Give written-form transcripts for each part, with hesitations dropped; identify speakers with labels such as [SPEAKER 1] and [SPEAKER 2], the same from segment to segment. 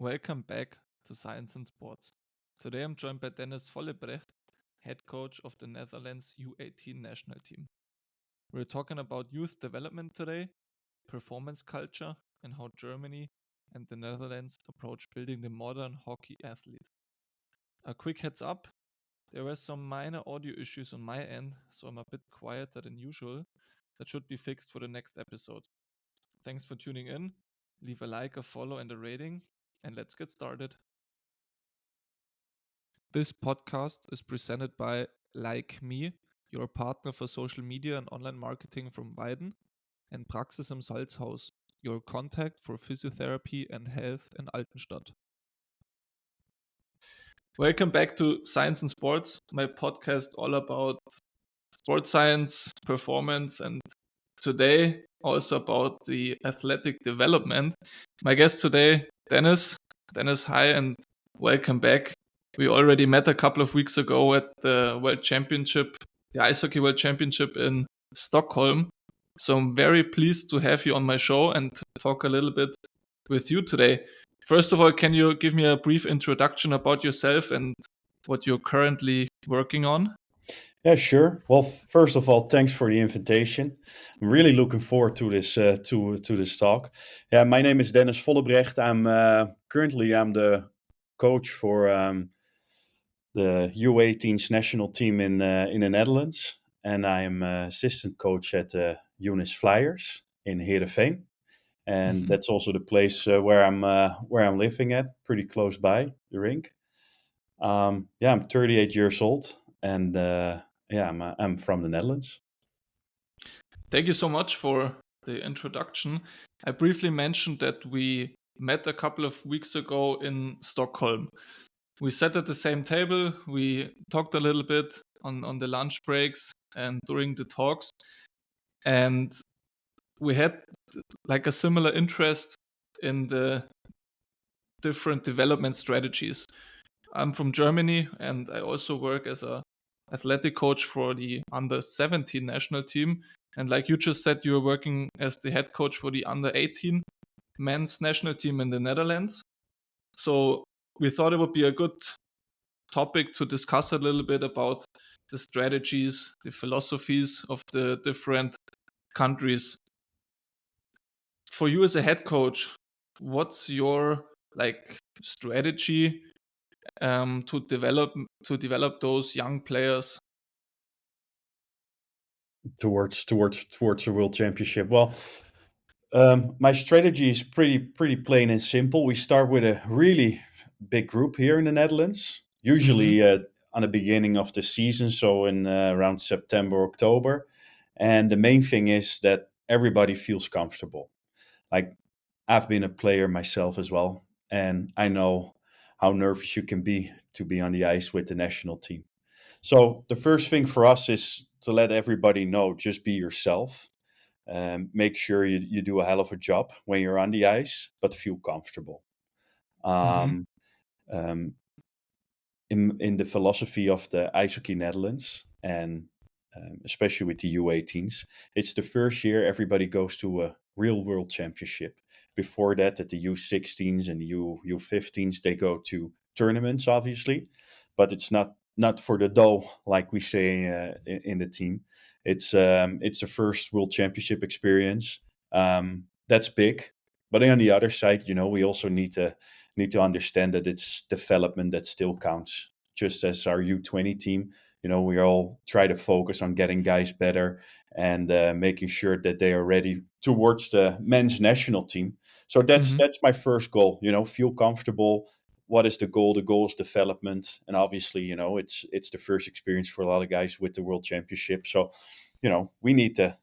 [SPEAKER 1] Welcome back to Science and Sports. Today I'm joined by Dennis Vollebregt, head coach of the Netherlands U18 national team. We're talking about youth development today, performance culture, and how Germany and the Netherlands approach building the modern hockey athlete. A quick heads up, there were some minor audio issues on my end, so I'm a bit quieter than usual. That should be fixed for the next episode. Thanks for tuning in. Leave a like, a follow, and a rating, and let's get started. This podcast is presented by Like Me, your partner for social media and online marketing from Weiden, and Praxis im Salzhaus, your contact for physiotherapy and health in Altenstadt. Welcome back to Science and Sports, my podcast all about sports science, performance, and today also about the athletic development. My guest today, Dennis. Dennis, hi and welcome back. We already met a couple of weeks ago at the World Championship, the Ice Hockey World Championship in Stockholm. So I'm very pleased to have you on my show and talk a little bit with you today. First of all, can you give me a brief introduction about yourself and what you're currently working on?
[SPEAKER 2] Yeah, sure. Well, first of all, thanks for the invitation. I'm really looking forward to this talk. Yeah, my name is Dennis Vollebregt. I'm the coach for the U18's national team in the Netherlands, and I'm assistant coach at Unis Flyers in Heerenveen, and that's also the place where I'm living at, pretty close by the rink. I'm 38 years old, and I'm from the Netherlands.
[SPEAKER 1] Thank you so much for the introduction. I briefly mentioned that we met a couple of weeks ago in Stockholm. We sat at the same table, we talked a little bit on the lunch breaks and during the talks, and we had like a similar interest in the different development strategies. I'm from Germany and I also work as a athletic coach for the under 17 national team. And like you just said, you were working as the head coach for the under 18 men's national team in the Netherlands. So we thought it would be a good topic to discuss a little bit about the strategies, the philosophies of the different countries. For you as a head coach, what's your like strategy to develop those young players?
[SPEAKER 2] Towards the world championship. Well, my strategy is pretty plain and simple. We start with a really big group here in the Netherlands,
[SPEAKER 1] Mm-hmm.
[SPEAKER 2] usually on the beginning of the season, so in around September, October. And the main thing is that everybody feels comfortable. Like, I've been a player myself as well, and I know how nervous you can be to be on the ice with the national team. So the first thing for us is to let everybody know, just be yourself. Make sure you do a hell of a job when you're on the ice, but feel comfortable.
[SPEAKER 1] Mm-hmm.
[SPEAKER 2] Um, um, in the philosophy of the Ice Hockey Netherlands, and especially with the U18s, it's the first year everybody goes to a real world championship. Before that, at the U16s and the U15s, they go to tournaments, obviously, but it's not for the dough, like we say in the team. It's the first world championship experience. That's big, but on the other side, we also need to understand that it's development that still counts. Just as our U20 team, we all try to focus on getting guys better and making sure that they are ready towards the men's national team. So that's
[SPEAKER 1] Mm-hmm.
[SPEAKER 2] that's my first goal. Feel comfortable. What is the goal? The goal is development, and obviously, it's the first experience for a lot of guys with the World Championship. So, we need to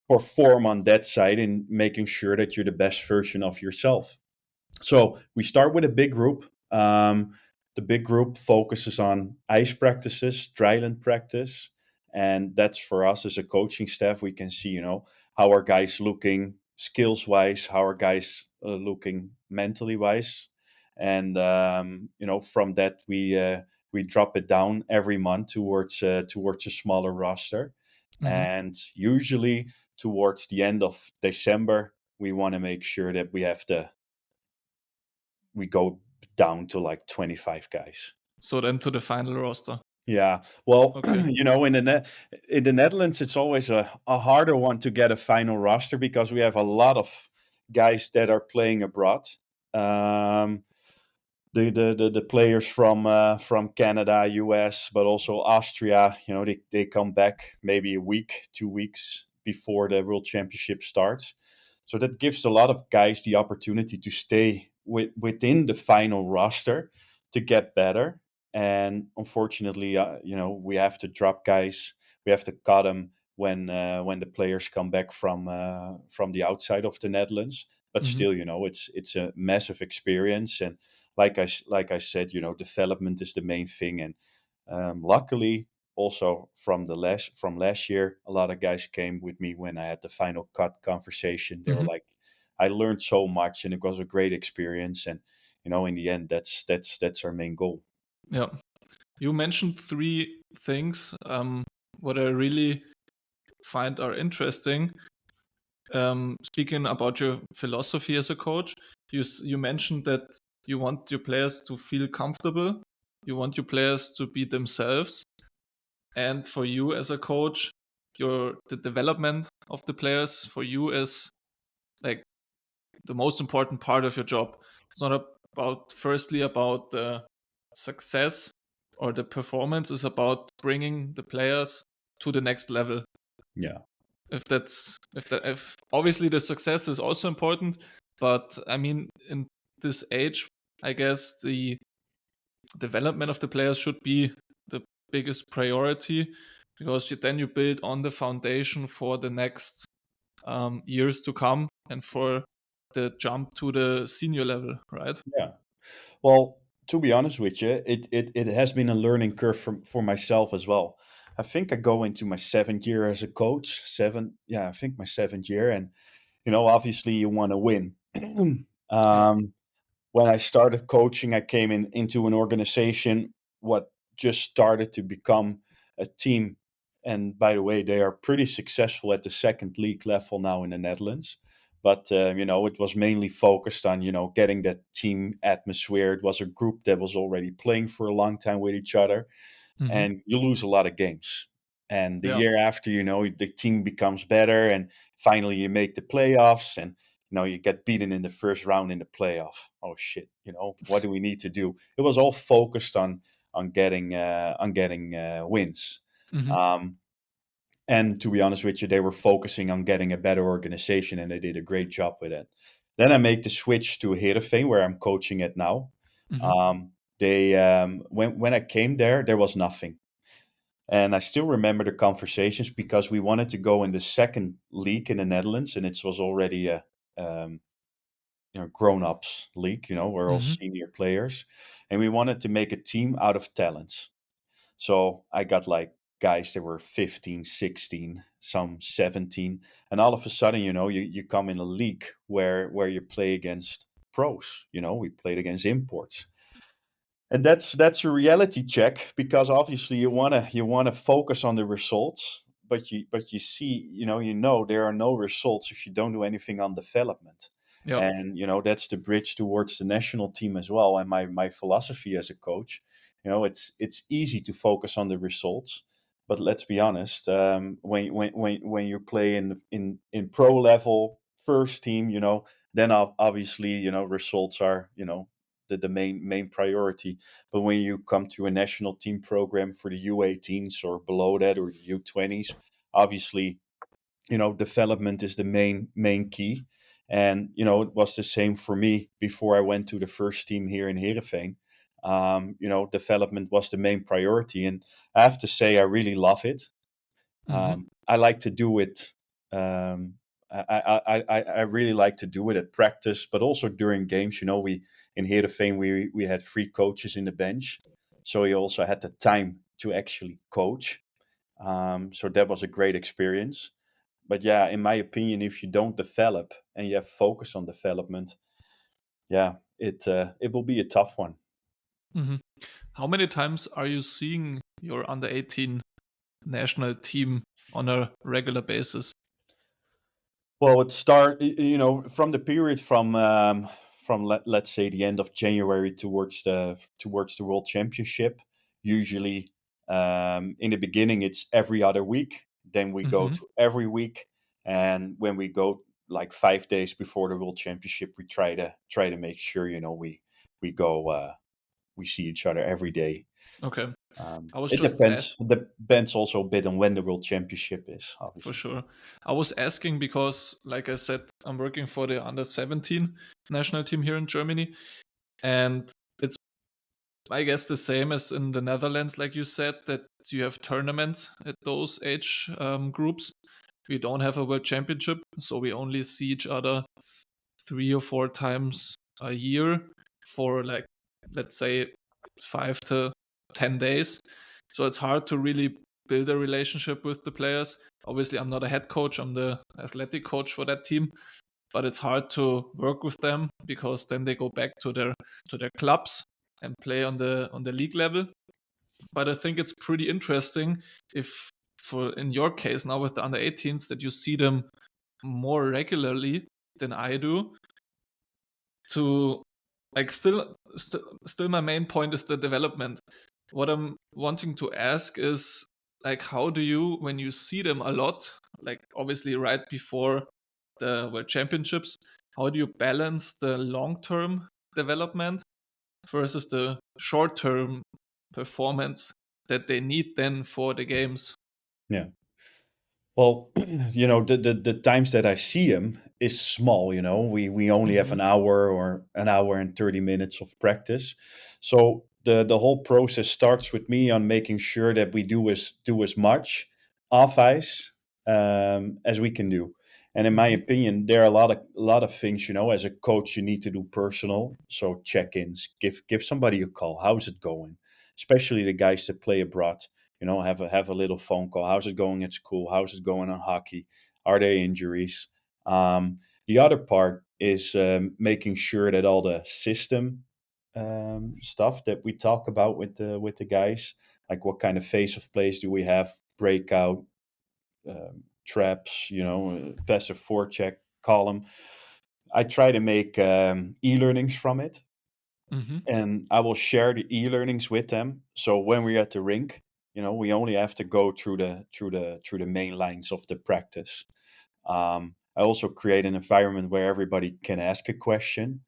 [SPEAKER 2] perform on that side in making sure that you're the best version of yourself. So we start with a big group. The big group focuses on ice practices, dryland practice, and that's for us as a coaching staff. We can see, how are guys looking skills wise, how are guys looking mentally wise, and from that we drop it down every month towards a smaller roster,
[SPEAKER 1] Mm-hmm.
[SPEAKER 2] and usually towards the end of December we want to make sure that we have the we go down to like 25 guys.
[SPEAKER 1] So then to the final roster.
[SPEAKER 2] Yeah, well,
[SPEAKER 1] Okay.
[SPEAKER 2] in the Netherlands, it's always a harder one to get a final roster because we have a lot of guys that are playing abroad. Um, the players from Canada, US, but also Austria, they come back maybe a week, 2 weeks before the World Championship starts. So that gives a lot of guys the opportunity to stay within the final roster to get better. And unfortunately, we have to drop guys. We have to cut them when the players come back from the outside of the Netherlands. But
[SPEAKER 1] Hmm.
[SPEAKER 2] still, it's a massive experience. And like I said, development is the main thing. And luckily, also from last year, a lot of guys came with me when I had the final cut conversation. They were
[SPEAKER 1] Hmm.
[SPEAKER 2] like, "I learned so much, and it was a great experience." And in the end, that's our main goal.
[SPEAKER 1] Yeah. You mentioned three things. What I really find are interesting. Speaking about your philosophy as a coach, you mentioned that you want your players to feel comfortable. You want your players to be themselves. And for you as a coach, the development of the players for you is like the most important part of your job. It's not about firstly about the success or the performance. It's about bringing the players to the next level.
[SPEAKER 2] Yeah,
[SPEAKER 1] If obviously the success is also important, but I mean in this age, I guess the development of the players should be the biggest priority because then you build on the foundation for the next years to come and for the jump to the senior level, right?
[SPEAKER 2] yeah. Well, to be honest with you, it has been a learning curve for myself as well. I think I go into my 7th year as a coach. Yeah, I think my 7th year, and obviously you want to win.
[SPEAKER 1] Yeah.
[SPEAKER 2] um, when I started coaching, I came into an organization what just started to become a team. And by the way, they are pretty successful at the second league level now in the Netherlands. But it was mainly focused on getting that team atmosphere. It was a group that was already playing for a long time with each other,
[SPEAKER 1] Hmm.
[SPEAKER 2] and you lose a lot of games. And the
[SPEAKER 1] Yeah.
[SPEAKER 2] year after, the team becomes better, and finally you make the playoffs, and you get beaten in the first round in the playoff. Oh shit! What do we need to do? It was all focused on getting wins.
[SPEAKER 1] Hmm.
[SPEAKER 2] Um, and to be honest with you, they were focusing on getting a better organization, and they did a great job with it. Then I make the switch to Heerenveen, where I'm coaching at now.
[SPEAKER 1] Hmm.
[SPEAKER 2] They when I came there was nothing. And I still remember the conversations because we wanted to go in the second league in the Netherlands, and it was already a um, grown-ups league. We're all
[SPEAKER 1] Hmm.
[SPEAKER 2] senior players, and we wanted to make a team out of talents. So I got like guys that were 15, 16, some 17, and all of a sudden, you come in a league where you play against pros. We played against imports, and that's a reality check because obviously you wanna focus on the results, but you see, there are no results if you don't do anything on development.
[SPEAKER 1] Yeah.
[SPEAKER 2] And that's the bridge towards the national team as well. And my philosophy as a coach, it's easy to focus on the results, but let's be honest, when you play in pro level first team, then obviously results are the main priority. But when you come to a national team program for the U18s or below that or the U20s, obviously, development is the main key. And it was the same for me before I went to the first team here in Heerenveen. Development was the main priority, and I have to say I really love it.
[SPEAKER 1] Hmm.
[SPEAKER 2] I like to do it. Um, I really like to do it at practice, but also during games. We in Heerenveen we had 3 coaches in the bench, so you also had the time to actually coach. So that was a great experience. But yeah, in my opinion, if you don't develop and you have focus on development, yeah, it will be a tough one.
[SPEAKER 1] Hmm. How many times are you seeing your under 18 national team on a regular basis?
[SPEAKER 2] Well, it start from the period from from let's say the end of January towards the World Championship. Usually, in the beginning, it's every other week. Then we go
[SPEAKER 1] Mm-hmm.
[SPEAKER 2] to every week, and when we go like 5 days before the World Championship, we try to make sure we go we see each other every day.
[SPEAKER 1] Okay. I was
[SPEAKER 2] It
[SPEAKER 1] just
[SPEAKER 2] depends. Depends also a bit on when the World Championship is,
[SPEAKER 1] For
[SPEAKER 2] obviously.
[SPEAKER 1] sure. I was asking because, like I said, I'm working for the under 17 national team here in Germany. And it's, I guess, the same as in the Netherlands, like you said, that you have tournaments at those age groups. We don't have a world championship, so we only see each other 3 or 4 times a year for, like, let's say 5 to 10 days. So it's hard to really build a relationship with the players. Obviously, I'm not a head coach, I'm the athletic coach for that team, but it's hard to work with them because then they go back to their clubs and play on the league level. But I think it's pretty interesting if, for in your case now with the under 18s, that you see them more regularly than I do. To, like, still my main point is the development. What I'm wanting to ask is, like, how do you, when you see them a lot, like obviously right before the world championships, how do you balance the long-term development versus the short-term performance that they need then for the games?
[SPEAKER 2] Yeah. Well, the times that I see him is small. We only have
[SPEAKER 1] Mm-hmm.
[SPEAKER 2] an hour or an hour and 30 minutes of practice, so the whole process starts with me on making sure that we do as much off ice as we can do. And in my
[SPEAKER 1] Mm-hmm.
[SPEAKER 2] opinion, there are a lot of things. As a coach, you need to do personal. So check-ins, give somebody a call. How's it going? Especially the guys that play abroad. Have a little phone call. How's it going at school? How's it going on hockey? Are there injuries? The other part is making sure that all the system stuff that we talk about with the guys, like what kind of phase of plays do we have, breakout, traps, passive forecheck, column. I try to make e-learnings from it,
[SPEAKER 1] Mm-hmm.
[SPEAKER 2] and I will share the e-learnings with them. So when we're at the rink, we only have to go through the main lines of the practice. I also create an environment where everybody can ask a question.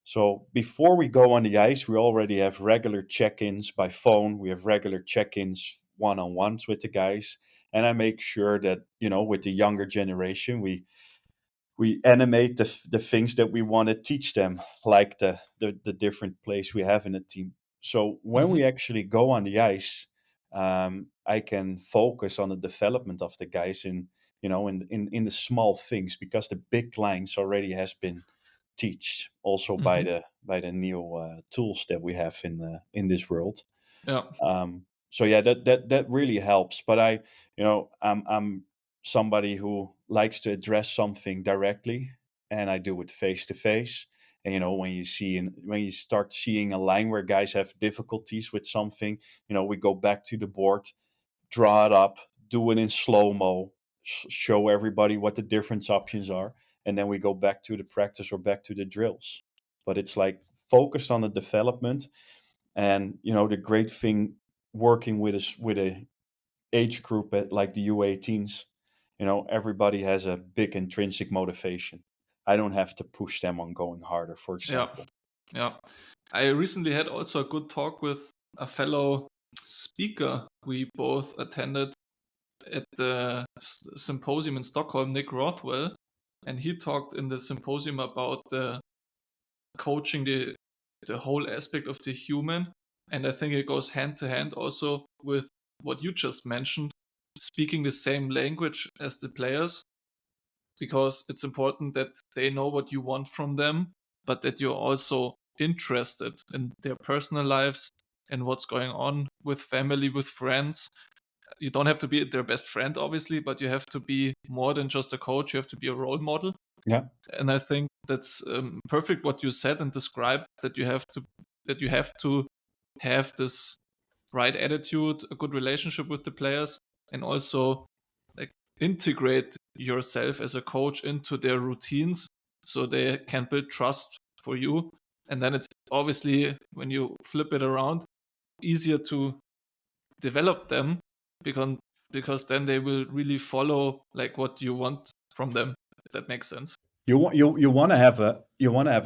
[SPEAKER 2] So before we go on the ice, we already have regular check-ins by phone. We have regular check-ins one-on-ones with the guys, and I make sure that with the younger generation, we animate the things that we want to teach them, like the different plays we have in the team. So when
[SPEAKER 1] Mm-hmm.
[SPEAKER 2] we actually go on the ice, I can focus on the development of the guys in the small things, because the big lines already has been teached also by
[SPEAKER 1] Mm-hmm.
[SPEAKER 2] the new tools that we have in this world.
[SPEAKER 1] Yeah.
[SPEAKER 2] So yeah, that really helps. But I'm somebody who likes to address something directly, and I do it face to face. And when you start seeing a line where guys have difficulties with something, we go back to the board, draw it up, do it in slow mo, show everybody what the different options are, and then we go back to the practice or back to the drills. But it's like focus on the development, and the great thing working with a age group at like the U18s, everybody has a big intrinsic motivation. I don't have to push them on going harder, for
[SPEAKER 1] Yeah.
[SPEAKER 2] example.
[SPEAKER 1] Yeah. I recently had also a good talk with a fellow speaker we both attended at the symposium in Stockholm, Nick Rothwell, and he talked in the symposium about the coaching the whole aspect of the human, and I think it goes hand to hand also with what you just mentioned, speaking the same language as the players, because it's important that they know what you want from them, but that you're also interested in their personal lives and what's going on with family, with friends. You don't have to be their best friend, obviously, but you have to be more than just a coach. You have to be a role model.
[SPEAKER 2] Yeah,
[SPEAKER 1] And I think that's perfect what you said and described, that you have to have this right attitude, a good relationship with the players, and also, like, integrate yourself as a coach into their routines so they can build trust for you. And then it's obviously, when you flip it around, easier to develop them, because then they will really follow like what you want from them, if that makes sense.
[SPEAKER 2] You want to have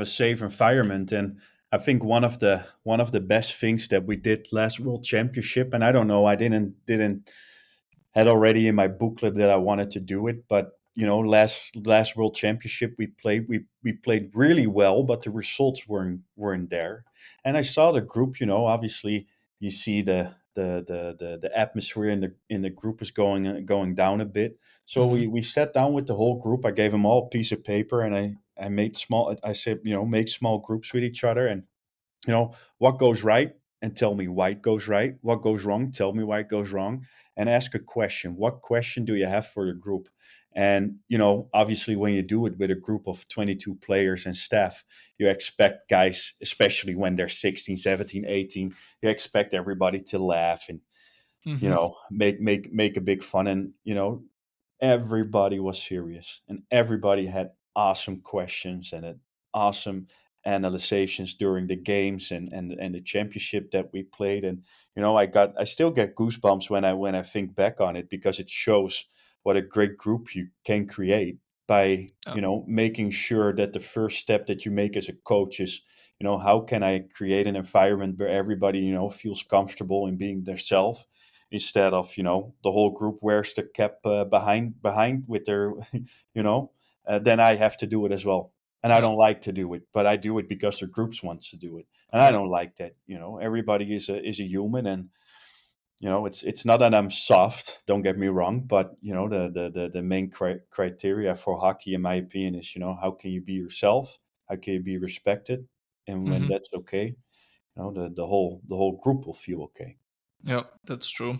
[SPEAKER 2] a safe environment, and I think one of the best things that we did last World Championship, and I don't know, I didn't had already in my booklet that I wanted to do it, but last World Championship we played really well, but the results weren't there. And I saw the group. Obviously you see the atmosphere in the group is going down a bit. So
[SPEAKER 1] Mm-hmm.
[SPEAKER 2] we sat down with the whole group. I gave them all a piece of paper, and I made small. I said, make small groups with each other, and what goes right, and tell me why it goes right. What goes wrong, tell me why it goes wrong. And ask a question. What question do you have for the group? And obviously when you do it with a group of 22 players and staff, you expect guys, especially when they're 16, 17, 18, you expect everybody to laugh and
[SPEAKER 1] Mm-hmm.
[SPEAKER 2] make a big fun. And everybody was serious, and everybody had awesome questions and awesome analyzations during the games and the championship that we played. And I still get goosebumps when I think back on it, because it shows what a great group you can create by
[SPEAKER 1] Yeah.
[SPEAKER 2] making sure that the first step that you make as a coach is, how can I create an environment where everybody feels comfortable in being themselves, instead of the whole group wears the cap behind with their then I have to do it as well. And I
[SPEAKER 1] Yeah.
[SPEAKER 2] don't like to do it, but I do it because the groups wants to do it, and I
[SPEAKER 1] Yeah.
[SPEAKER 2] don't like that. Everybody is a human, and it's not that I'm soft, don't get me wrong, but the main criteria for hockey, in my opinion, is how can you be yourself, how can you be respected, and when
[SPEAKER 1] Mm-hmm.
[SPEAKER 2] that's okay, the whole group will feel okay.
[SPEAKER 1] Yeah, that's true.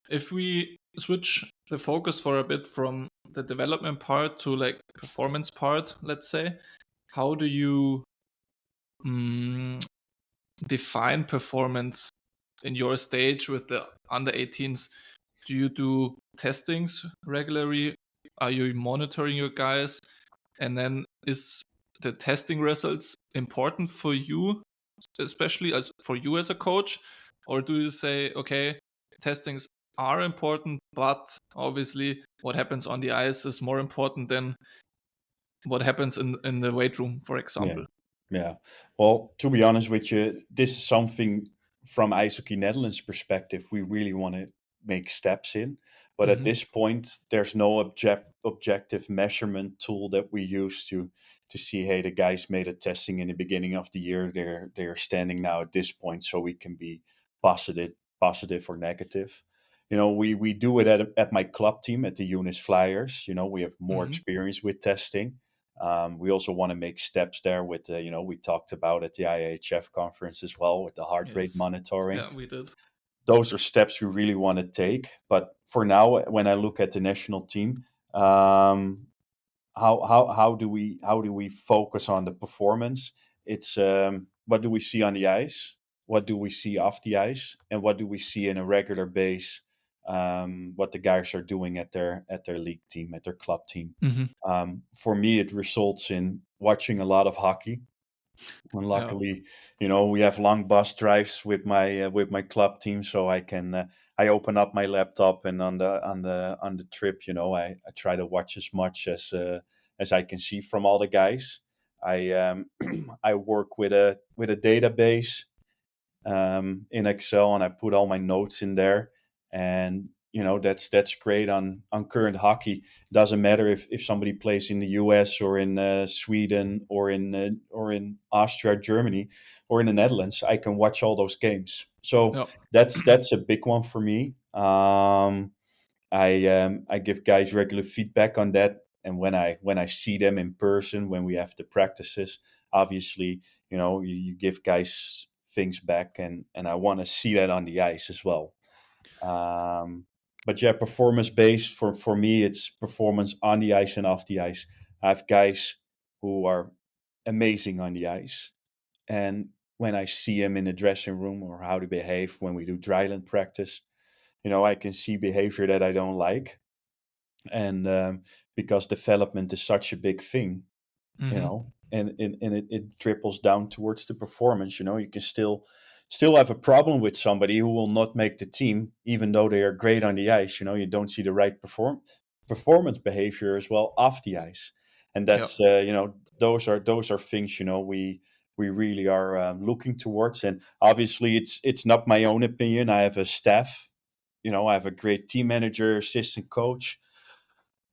[SPEAKER 1] If we switch the focus for a bit from the development part to like performance part, let's say, how do you mm, define performance in your stage with the under 18s? Do you do testings regularly? Are you monitoring your guys? And then is the testing results important for you, especially as for you as a coach? Or do you say, okay, testings are important, but obviously what happens on the ice is more important than what happens in the weight room, for
[SPEAKER 2] Yeah.
[SPEAKER 1] example?
[SPEAKER 2] Yeah. Well, to be honest with you, this is something from Ice Hockey Netherlands perspective we really want to make steps in. But at
[SPEAKER 1] Mm-hmm.
[SPEAKER 2] this point, there's no objective measurement tool that we use to see, hey, the guys made a testing in the beginning of the year. They're standing now at this point, so we can be positive or negative. We do it at my club team at the Unis Flyers. We have more
[SPEAKER 1] Mm-hmm.
[SPEAKER 2] experience with testing. We also want to make steps there with, we talked about at the IHF conference as well with the heart rate
[SPEAKER 1] Yes.
[SPEAKER 2] monitoring.
[SPEAKER 1] Yeah, we did.
[SPEAKER 2] Those are steps we really want to take. But for now, when I look at the national team, how do we focus on the performance? It's what do we see on the ice, what do we see off the ice, and what do we see in a regular base, what the guys are doing at their league team, at their club team.
[SPEAKER 1] Mm-hmm.
[SPEAKER 2] For me, it results in watching a lot of hockey. And
[SPEAKER 1] Yeah.
[SPEAKER 2] luckily, we have long bus drives with my club team, so I open up my laptop, and on the trip, I try to watch as much as I can see from all the guys. I I work with a database in Excel, and I put all my notes in there. And that's great on current hockey. Doesn't matter if somebody plays in the US or in Sweden or in Austria, Germany, or in the Netherlands. I can watch all those games. So
[SPEAKER 1] Yeah.
[SPEAKER 2] that's a big one for me. I give guys regular feedback on that, and when I see them in person, when we have the practices, obviously, you give guys things back, and I want to see that on the ice as well. But yeah, performance based for me, it's performance on the ice and off the ice. I have guys who are amazing on the ice, and when I see them in the dressing room or how they behave when we do dryland practice, I can see behavior that I don't like. And because development is such a big thing,
[SPEAKER 1] Mm-hmm.
[SPEAKER 2] and it trickles down towards the performance. You can still have a problem with somebody who will not make the team, even though they are great on the ice. You don't see the right performance behavior as well off the ice, and
[SPEAKER 1] Yeah.
[SPEAKER 2] that's those are things we really are looking towards. And obviously, it's not my own opinion. I have a staff. I have a great team manager, assistant coach,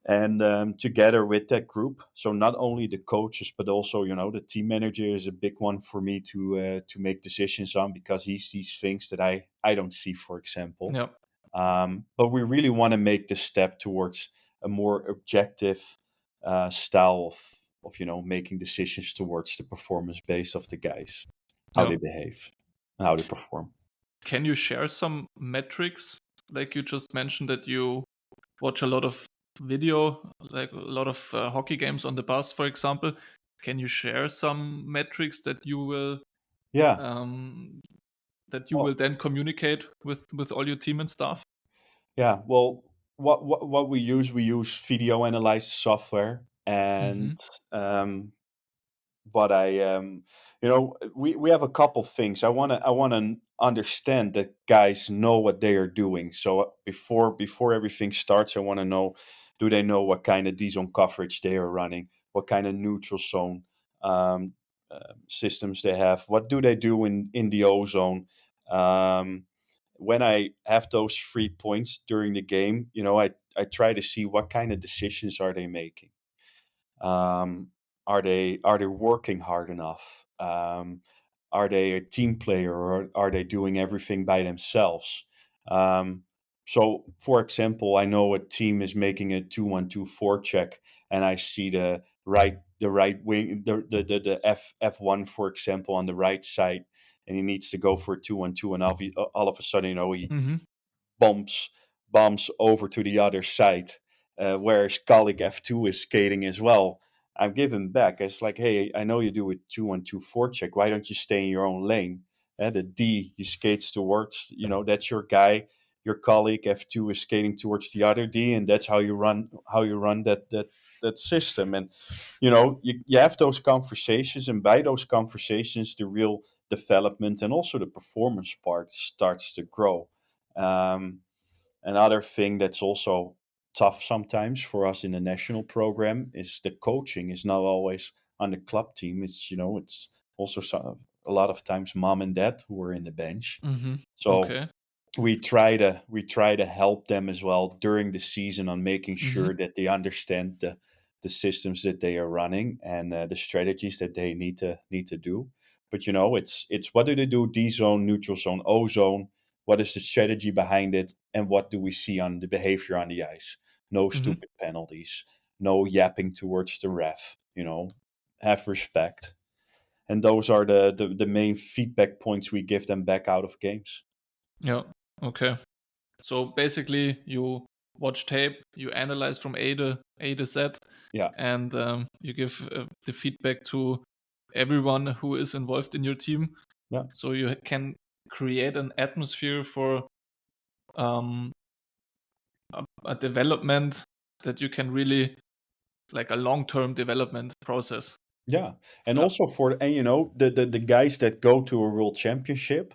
[SPEAKER 2] and together with that group. So not only the coaches, but also the team manager is a big one for me to make decisions on, because he sees things that I don't see, for example.
[SPEAKER 1] Yeah.
[SPEAKER 2] But we really want to make the step towards a more objective style of making decisions towards the performance base of the guys, how
[SPEAKER 1] Yeah.
[SPEAKER 2] they behave, and how they perform.
[SPEAKER 1] Can you share some metrics? Like you just mentioned that you watch a lot of video, like a lot of hockey games on the bus, for example. Can you share some metrics
[SPEAKER 2] Yeah.
[SPEAKER 1] um, that you
[SPEAKER 2] Well,
[SPEAKER 1] will then communicate with all your team and staff?
[SPEAKER 2] yeah. Well, what we use video analyze software,
[SPEAKER 1] Hmm.
[SPEAKER 2] and but we have a couple things. I want to understand that guys know what they are doing. So before everything starts, I want to know, do they know what kind of D zone coverage they are running, what kind of neutral zone um, systems they have, what do they do in the O zone. Um, when I have those 3 points during the game, I try to see what kind of decisions are they making. Um, are they working hard enough? Are they a team player, or are they doing everything by themselves? Um, so, for example, I know a team is making a 2-1-2 check, and I see the right wing, the F1, for example, on the right side, and he needs to go for a 2-1-2, and all of a sudden, he
[SPEAKER 1] Hmm.
[SPEAKER 2] bumps bumps over to the other side, whereas colleague F2 is skating as well. I'm giving back. It's like, hey, I know you do a 2-1-2 check. Why don't you stay in your own lane? The D he skates towards, that's your guy. Your colleague F2 is skating towards the other D, and that's how you run that system. And you have those conversations, and by those conversations, the real development and also the performance part starts to grow. Um, Another thing that's also tough sometimes for us in the national program is the coaching is not always on the club team. It's also a lot of times mom and dad who are in the bench.
[SPEAKER 1] Hmm.
[SPEAKER 2] So
[SPEAKER 1] Okay.
[SPEAKER 2] we try to help them as well during the season on making
[SPEAKER 1] Hmm.
[SPEAKER 2] sure that they understand the systems that they are running, and the strategies that they need to do. But it's what do they do? D zone, neutral zone, O zone. What is the strategy behind it, and what do we see on the behavior on the ice? No
[SPEAKER 1] Hmm.
[SPEAKER 2] stupid penalties, no yapping towards the ref. Have respect, and those are the main feedback points we give them back out of games.
[SPEAKER 1] Yeah. Okay. So basically, you watch tape, you analyze from A to Z,
[SPEAKER 2] Yeah,
[SPEAKER 1] and you give the feedback to everyone who is involved in your team,
[SPEAKER 2] yeah.
[SPEAKER 1] so you can create an atmosphere for um, a development that you can really like a long-term development process.
[SPEAKER 2] Yeah, and
[SPEAKER 1] Yeah.
[SPEAKER 2] also the guys that go to a world championship,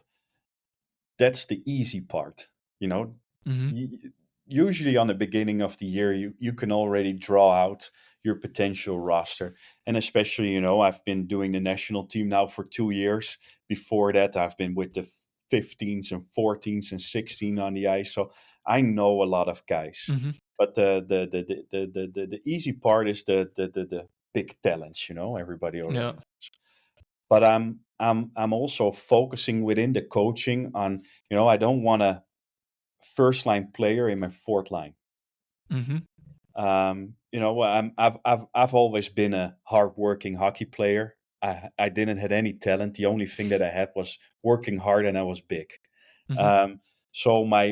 [SPEAKER 2] that's the easy part. You know,
[SPEAKER 1] Hmm.
[SPEAKER 2] Y- Usually on the beginning of the year, you can already draw out your potential roster, and especially I've been doing the national team now for 2 years. Before that, I've been with the 15s and 14s and 16 on the ice, so I know a lot of guys.
[SPEAKER 1] Hmm.
[SPEAKER 2] But the easy part is the big talents. Everybody already
[SPEAKER 1] Yeah.
[SPEAKER 2] knows. But I'm also focusing within the coaching on I don't want a first line player in my fourth line.
[SPEAKER 1] Hmm.
[SPEAKER 2] I've always been a hardworking hockey player. I didn't have any talent. The only thing that I had was working hard, and I was big.
[SPEAKER 1] Hmm.
[SPEAKER 2] Um, so my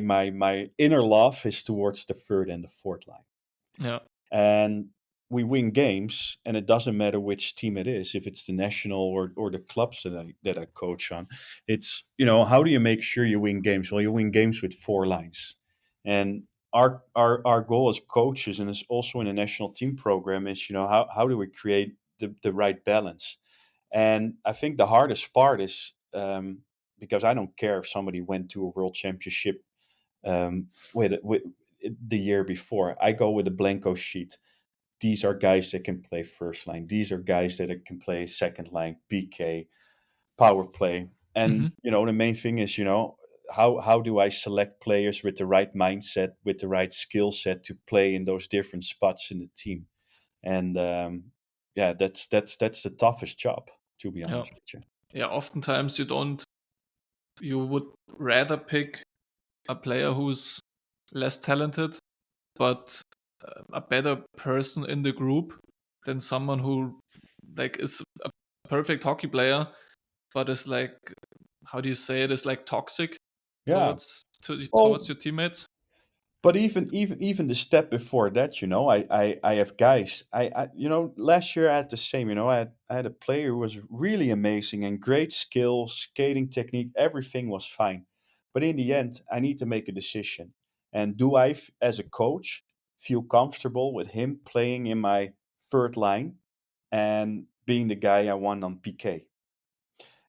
[SPEAKER 2] inner love is towards the third and the fourth line,
[SPEAKER 1] Yeah.
[SPEAKER 2] and we win games, and it doesn't matter which team it is, if it's the national or the clubs that I coach on. It's how do you make sure you win games? Well, you win games with four lines, and our goal as coaches, and it's also in the national team program, is how do we create the right balance. And I think the hardest part is, because I don't care if somebody went to a world championship with the year before. I go with a blanco sheet. These are guys that can play first line. These are guys that can play second line, PK, power play. And
[SPEAKER 1] Hmm.
[SPEAKER 2] the main thing is, how do I select players with the right mindset, with the right skill set to play in those different spots in the team? And yeah, that's the toughest job, to be
[SPEAKER 1] Yeah.
[SPEAKER 2] honest with you.
[SPEAKER 1] Yeah. Oftentimes you would rather pick a player who's less talented, but a better person in the group than someone who like is a perfect hockey player, but is like, how do you say it, is like toxic
[SPEAKER 2] Yeah.
[SPEAKER 1] towards
[SPEAKER 2] Well,
[SPEAKER 1] your teammates.
[SPEAKER 2] but even the step before that, I have guys. Last year I had the same. I had a player who was really amazing and great skill, skating technique, everything was fine. But in the end, I need to make a decision. And do I, as a coach, feel comfortable with him playing in my third line and being the guy I want on PK?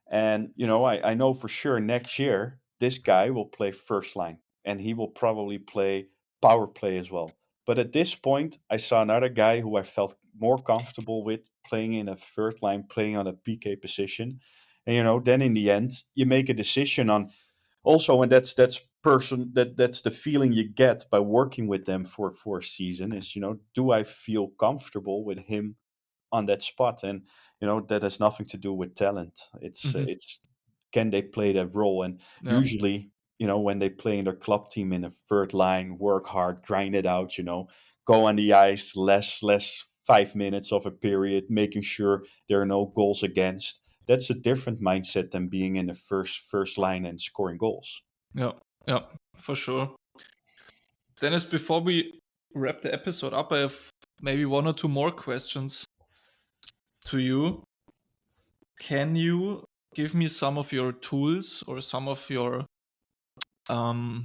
[SPEAKER 2] And, I know for sure next year, this guy will play first line and he will probably play power play as well. But at this point, I saw another guy who I felt more comfortable with playing in a third line, playing on a PK position. And, then in the end, you make a decision on also, and that's the feeling you get by working with them for a season is, do I feel comfortable with him on that spot? And that has nothing to do with talent.
[SPEAKER 1] Hmm.
[SPEAKER 2] It's can they play that role? And
[SPEAKER 1] Yeah.
[SPEAKER 2] usually, when they play in their club team in a third line, work hard, grind it out, go on the ice less 5 minutes of a period, making sure there are no goals against. That's a different mindset than being in the first line and scoring goals.
[SPEAKER 1] Yeah. Yeah. For sure. Dennis, before we wrap the episode up, I have maybe one or two more questions to you. Can you give me some of your tools or some of your um,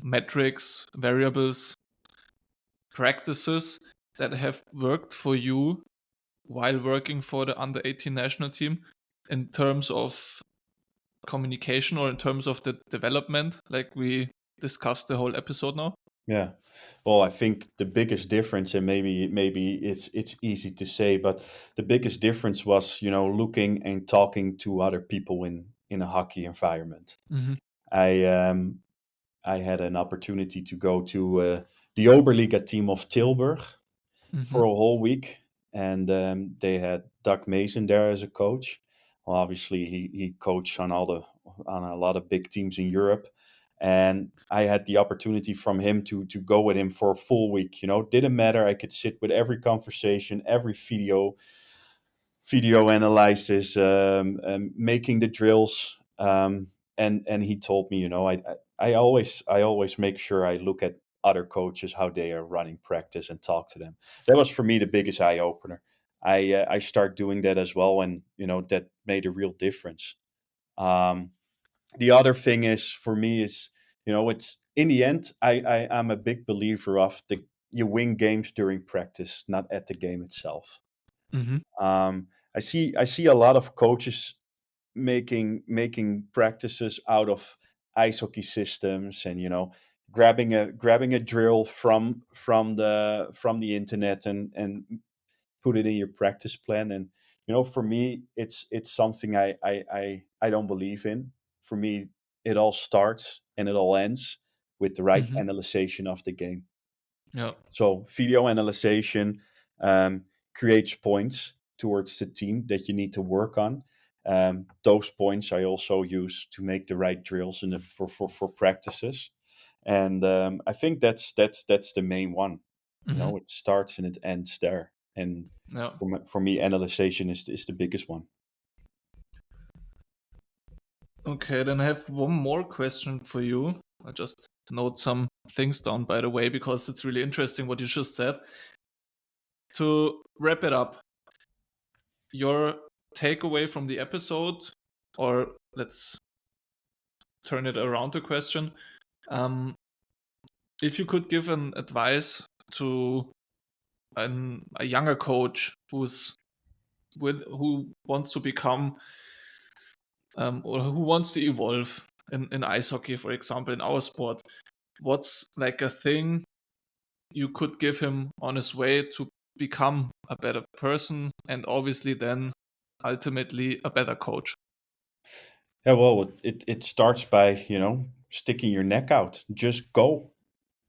[SPEAKER 1] metrics, variables, practices that have worked for you while working for the under 18 national team in terms of communication or in terms of the development, like we discussed the whole episode now?
[SPEAKER 2] Yeah. Well, I think the biggest difference, and maybe it's easy to say, but the biggest difference was, looking and talking to other people in a hockey environment.
[SPEAKER 1] Hmm.
[SPEAKER 2] I I had an opportunity to go to the Oberliga team of Tilburg for
[SPEAKER 1] Hmm.
[SPEAKER 2] a whole week, and they had Doug Mason there as a coach. Well, obviously, he coached on a lot of big teams in Europe, and I had the opportunity from him to go with him for a full week. Didn't matter. I could sit with every conversation, every video analysis, making the drills, and he told me, I always make sure I look at other coaches how they are running practice and talk to them. That was for me the biggest eye opener. I start doing that as well, and that made a real difference. Um, the other thing is for me is, it's in the end, I'm a big believer of the you win games during practice, not at the game itself.
[SPEAKER 1] Hmm.
[SPEAKER 2] um, I see a lot of coaches making practices out of ice hockey systems, and grabbing a drill from the internet and put it in your practice plan. And for me, it's something I don't believe in. For me, it all starts and it all ends with the right
[SPEAKER 1] Hmm.
[SPEAKER 2] analyzation of the game.
[SPEAKER 1] Yeah.
[SPEAKER 2] So video analyzation creates points towards the team that you need to work on. Those points I also use to make the right drills for practices, and I think that's the main one.
[SPEAKER 1] Hmm.
[SPEAKER 2] It starts and it ends there. And
[SPEAKER 1] Yeah.
[SPEAKER 2] for me, analyzation is the biggest one.
[SPEAKER 1] Okay, then I have one more question for you. I just note some things down, by the way, because it's really interesting what you just said. To wrap it up, your takeaway from the episode, or let's turn it around the question. Um, if you could give an advice to a younger coach who wants to become or who wants to evolve in ice hockey, for example, in our sport, what's like a thing you could give him on his way to become a better person and obviously then ultimately a better coach?
[SPEAKER 2] Yeah, well, it starts by, sticking your neck out. Just go.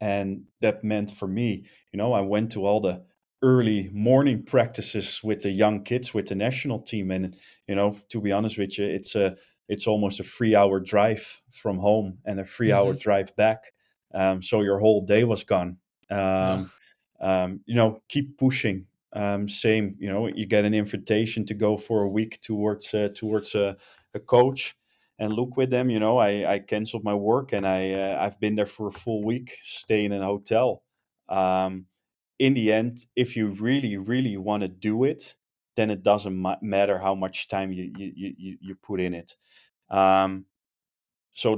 [SPEAKER 2] And that meant for me, I went to all the early morning practices with the young kids with the national team. And, to be honest with you, it's almost a 3 hour drive from home and a 3 hour
[SPEAKER 1] Hmm.
[SPEAKER 2] drive back. So your whole day was gone.
[SPEAKER 1] Yeah.
[SPEAKER 2] Keep pushing. Same, you get an invitation to go for a week towards a coach and look with them. I canceled my work and I've been there for a full week, staying in a hotel. Um, in the end, if you really, really want to do it, then it doesn't matter how much time you put in it. Um, so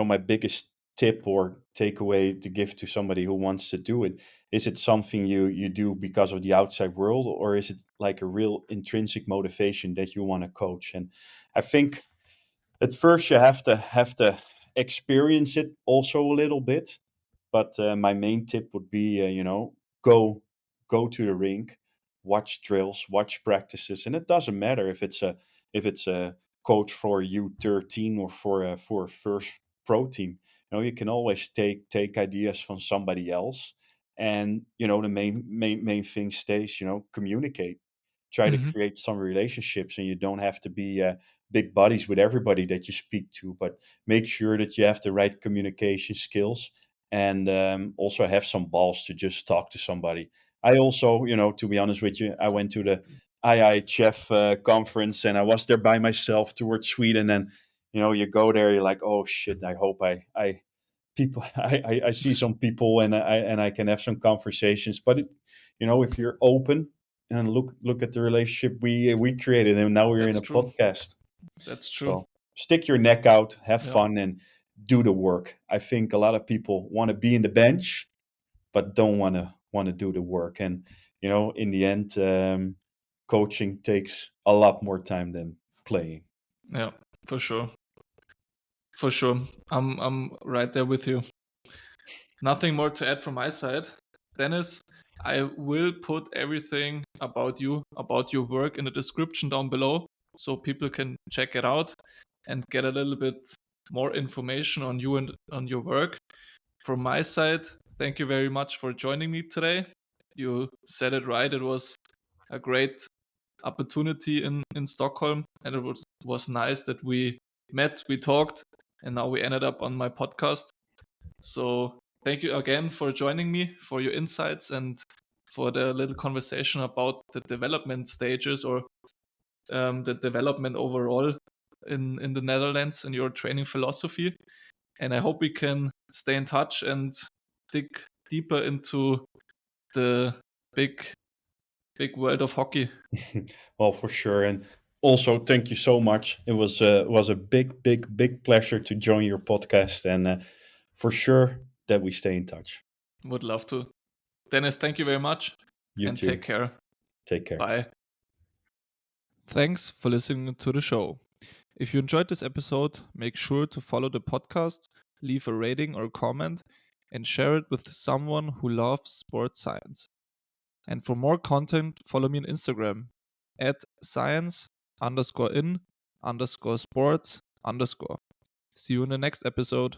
[SPEAKER 2] my biggest tip or takeaway to give to somebody who wants to do it, is it something you do because of the outside world, or is it like a real intrinsic motivation that you want to coach? And I think at first you have to experience it also a little bit, but my main tip would be, go go to the rink, watch drills, watch practices, and it doesn't matter if it's a coach for U13 or for a first pro team. You can always take ideas from somebody else, and the main thing stays. Communicate, try to
[SPEAKER 1] Hmm.
[SPEAKER 2] create some relationships, and you don't have to be big buddies with everybody that you speak to, but make sure that you have the right communication skills, and also have some balls to just talk to somebody. I also, to be honest with you, I went to the IIHF conference, and I was there by myself towards Sweden. And you go there, you're like, oh shit, I hope I people I see some people, and I can have some conversations. But if you're open and look at the relationship we created, and now we're in
[SPEAKER 1] That's
[SPEAKER 2] a
[SPEAKER 1] true.
[SPEAKER 2] podcast.
[SPEAKER 1] That's true.
[SPEAKER 2] So stick your neck out, have
[SPEAKER 1] Yeah.
[SPEAKER 2] fun, and do the work. I think a lot of people want to be in the bench, but don't want to do the work. And in the end, coaching takes a lot more time than playing.
[SPEAKER 1] Yeah, for sure. For sure. I'm right there with you. Nothing more to add from my side. Dennis, I will put everything about you, about your work in the description down below so people can check it out and get a little bit more information on you and on your work. From my side, thank you very much for joining me today. You said it right. It was a great opportunity in Stockholm, and it was nice that we met, we talked, and now we ended up on my podcast. So thank you again for joining me, for your insights, and for the little conversation about the development stages or the development overall in the Netherlands and your training philosophy. And I hope we can stay in touch and dig deeper into the big big world of hockey.
[SPEAKER 2] Well, for sure. And also, thank you so much. It was a big pleasure to join your podcast, and for sure that we stay in touch.
[SPEAKER 1] Would love to. Dennis, thank you very much
[SPEAKER 2] You
[SPEAKER 1] and take
[SPEAKER 2] too.
[SPEAKER 1] care.
[SPEAKER 2] Take care.
[SPEAKER 1] Bye. Thanks for listening to the show. If you enjoyed this episode, make sure to follow the podcast, leave a rating or comment, and share it with someone who loves sports science. And for more content, follow me on Instagram at science_in_sports_. See you in the next episode.